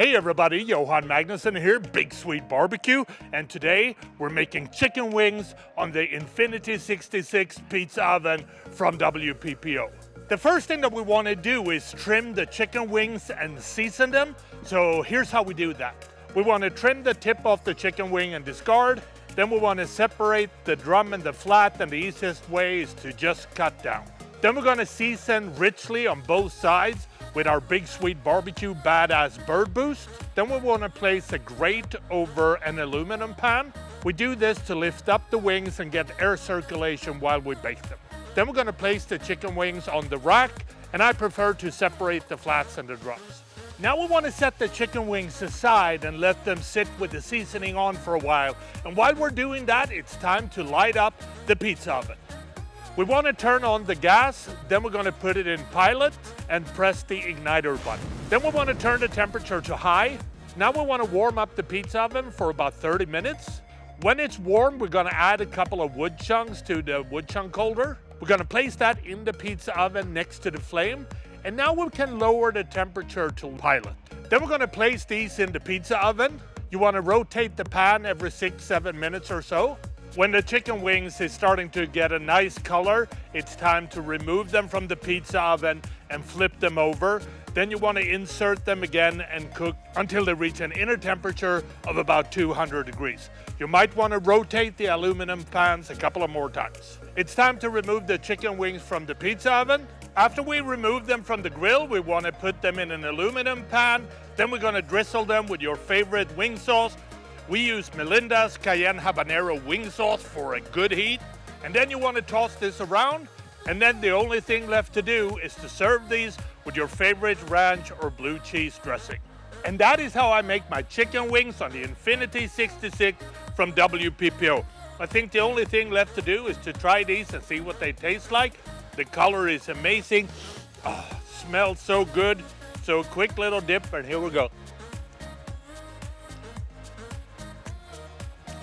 Hey everybody, Johan Magnusson here, Big Swede Barbecue, and today we're making chicken wings on the Infinity 66 pizza oven from WPPO. The first thing that we want to do is trim the chicken wings and season them. So here's how we do that. We want to trim the tip off the chicken wing and discard. Then we want to separate the drum and the flat, and the easiest way is to just cut down. Then we're going to season richly on both sides with our Big Swede Barbecue Badass Bird Boost. Then we want to place a grate over an aluminum pan. We do this to lift up the wings and get air circulation while we bake them. Then we're going to place the chicken wings on the rack, and I prefer to separate the flats and the drums. Now we want to set the chicken wings aside and let them sit with the seasoning on for a while. And while we're doing that, it's time to light up the pizza oven. We want to turn on the gas, then we're going to put it in pilot and press the igniter button. Then we want to turn the temperature to high. Now we want to warm up the pizza oven for about 30 minutes. When it's warm, we're going to add a couple of wood chunks to the wood chunk holder. We're going to place that in the pizza oven next to the flame. And now we can lower the temperature to pilot. Then we're going to place these in the pizza oven. You want to rotate the pan every 6-7 minutes or so. When the chicken wings is starting to get a nice color, it's time to remove them from the pizza oven and flip them over. Then you want to insert them again and cook until they reach an inner temperature of about 200 degrees. You might want to rotate the aluminum pans a couple of more times. It's time to remove the chicken wings from the pizza oven. After we remove them from the grill, we want to put them in an aluminum pan. Then we're going to drizzle them with your favorite wing sauce. We use Melinda's Cayenne Habanero wing sauce for a good heat. And then you want to toss this around. And then the only thing left to do is to serve these with your favorite ranch or blue cheese dressing. And that is how I make my chicken wings on the Infinity 66 from WPPO. I think the only thing left to do is to try these and see what they taste like. The color is amazing. Oh, smells so good. So quick little dip, and here we go.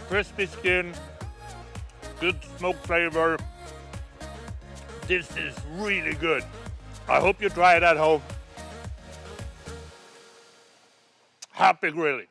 Crispy skin, good smoke flavor. This is really good. I hope you try it at home. Happy grilling.